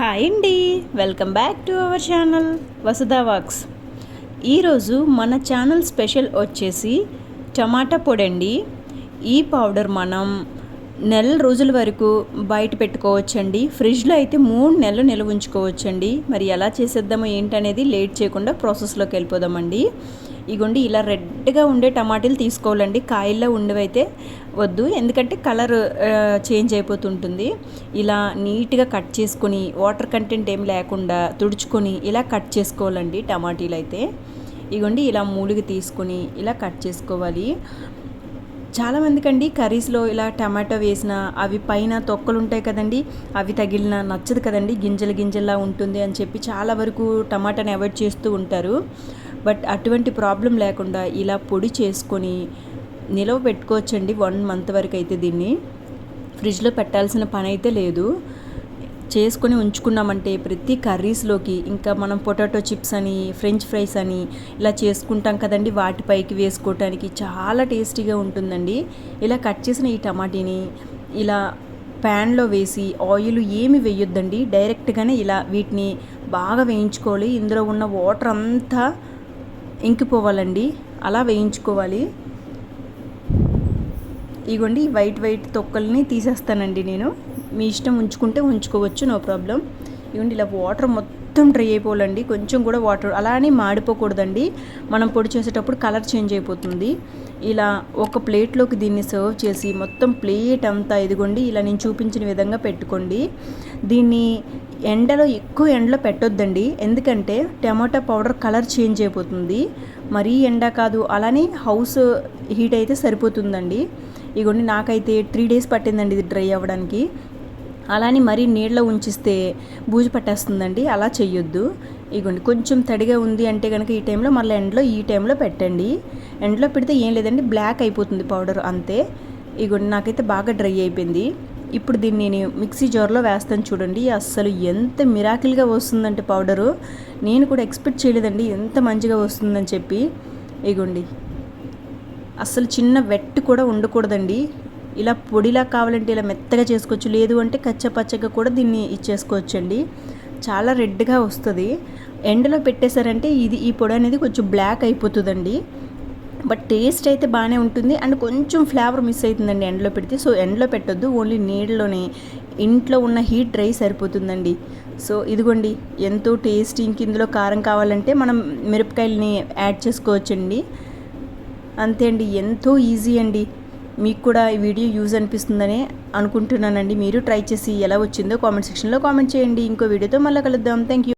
Hi అండి, welcome back to our channel Vasudha వాక్స్. ఈరోజు మన ఛానల్ స్పెషల్ వచ్చేసి టమాటా పొడి అండి. ఈ పౌడర్ మనం నెల రోజుల వరకు బయట పెట్టుకోవచ్చండి. ఫ్రిడ్జ్లో అయితే 3 నెలలు నిల్వ ఉంచుకోవచ్చండి. మరి ఎలా చేసేద్దామో ఏంటనేది లేట్ చేయకుండా ప్రాసెస్లోకి వెళ్ళిపోదామండి. ఇగోండి ఇలా రెడ్గా ఉండే టమాటాలు తీసుకోవాలండి. కాయల్లో ఉండవైతే వద్దు, ఎందుకంటే కలర్ చేంజ్ అయిపోతుంటుంది. ఇలా నీట్గా కట్ చేసుకొని వాటర్ కంటెంట్ ఏం లేకుండా తుడుచుకొని ఇలా కట్ చేసుకోవాలండి. టమాటీలు అయితే ఇగోండి ఇలా మూలుగు తీసుకొని ఇలా కట్ చేసుకోవాలి. చాలామందికండి కర్రీస్లో ఇలా టమాటో వేసిన అవి పైన తొక్కలు ఉంటాయి కదండి, అవి తగిలిన నచ్చదు కదండి, గింజల్లా ఉంటుంది అని చెప్పి చాలా వరకు టమాటాని అవాయిడ్ చేస్తూ ఉంటారు. బట్ అటువంటి ప్రాబ్లం లేకుండా ఇలా పొడి చేసుకొని నిలవ పెట్టుకోవచ్చండి. 1 మంత్ వరకు అయితే దీన్ని ఫ్రిడ్జ్లో పెట్టాల్సిన పని అయితే లేదు. చేసుకొని ఉంచుకున్నామంటే ప్రతి కర్రీస్లోకి, ఇంకా మనం పొటాటో చిప్స్ అని ఫ్రెంచ్ ఫ్రైస్ అని ఇలా చేసుకుంటాం కదండి, వాటిపైకి వేసుకోవటానికి చాలా టేస్టీగా ఉంటుందండి. ఇలా కట్ చేసిన ఈ టమాటీని ఇలా ప్యాన్లో వేసి ఆయిల్ ఏమి వేయొద్దండి, డైరెక్ట్గానే ఇలా వీటిని బాగా వేయించుకోవాలి. ఇందులో ఉన్న వాటర్ అంతా ఇంకిపోవాలండి, అలా వేయించుకోవాలి. ఇగోండి వైట్ తొక్కల్ని తీసేస్తానండి నేను. మీ ఇష్టం ఉంచుకుంటే ఉంచుకోవచ్చు, నో ప్రాబ్లం. ఇవ్వండి ఇలా వాటర్ మొత్తం డ్రై అయిపోవాలండి. కొంచెం కూడా వాటర్ అలా అని మాడిపోకూడదండి. మనం పొడి చేసేటప్పుడు కలర్ చేంజ్ అయిపోతుంది. ఇలా ఒక ప్లేట్లోకి దీన్ని సర్వ్ చేసి మొత్తం ప్లేట్ అంతా ఇదిగోండి ఇలా నేను చూపించిన విధంగా పెట్టుకోండి. దీన్ని ఎక్కువ ఎండలో పెట్టొద్దండి, ఎందుకంటే టమాటా పౌడర్ కలర్ చేంజ్ అయిపోతుంది. మరీ ఎండ కాదు, అలానే హౌస్ హీట్ అయితే సరిపోతుందండి. ఇగోండి నాకైతే 3 days పట్టిందండి ఇది డ్రై అవ్వడానికి. అలానే మరీ నీళ్ళలో ఉంచిస్తే బూజు పట్టేస్తుందండి, అలా చెయ్యొద్దు. ఇగోండి కొంచెం తడిగా ఉంది అంటే కనుక ఈ టైంలో మళ్ళీ ఈ టైంలో పెట్టండి. ఎండలో పెడితే ఏం లేదండి, బ్లాక్ అయిపోతుంది పౌడర్ అంతే. ఇగోండి నాకైతే బాగా డ్రై అయిపోయింది. ఇప్పుడు దీన్ని నేను మిక్సీ జార్లో వేస్తాను చూడండి. అస్సలు ఎంత మిరాకిల్గా వస్తుందంటే పౌడరు, నేను కూడా ఎక్స్పెక్ట్ చేయలేదండి ఎంత మంచిగా వస్తుందని చెప్పి. ఇగోండి అస్సలు చిన్న వెట్ కూడా ఉండకూడదండి. ఇలా పొడిలా కావాలంటే ఇలా మెత్తగా చేసుకోవచ్చు, లేదు అంటే కచ్చపచ్చగా కూడా దీన్ని ఇచ్చేసుకోవచ్చండి. చాలా రెడ్గా వస్తుంది. ఎండలో పెట్టేశారంటే ఈ పొడి అనేది కొంచెం బ్లాక్ అయిపోతుందండి. బట్ టేస్ట్ అయితే బాగానే ఉంటుంది అండ్ కొంచెం ఫ్లేవర్ మిస్ అవుతుందండి ఎండలో పెడితే. సో ఎండలో పెట్టొద్దు, ఓన్లీ నీళ్ళలోనే ఇంట్లో ఉన్న హీట్ డ్రై సరిపోతుందండి. సో ఇదిగోండి ఎంతో టేస్టీ. ఇంక ఇందులో కారం కావాలంటే మనం మిరపకాయలని యాడ్ చేసుకోవచ్చండి. అంతే అండి, ఎంతో ఈజీ అండి. మీకు కూడా ఈ వీడియో యూజ్ అనిపిస్తుందని అనుకుంటున్నానండి. మీరు ట్రై చేసి ఎలా వచ్చిందో కామెంట్ సెక్షన్లో కామెంట్ చేయండి. ఇంకో వీడియోతో మళ్ళీ కలుద్దాం. Thank you.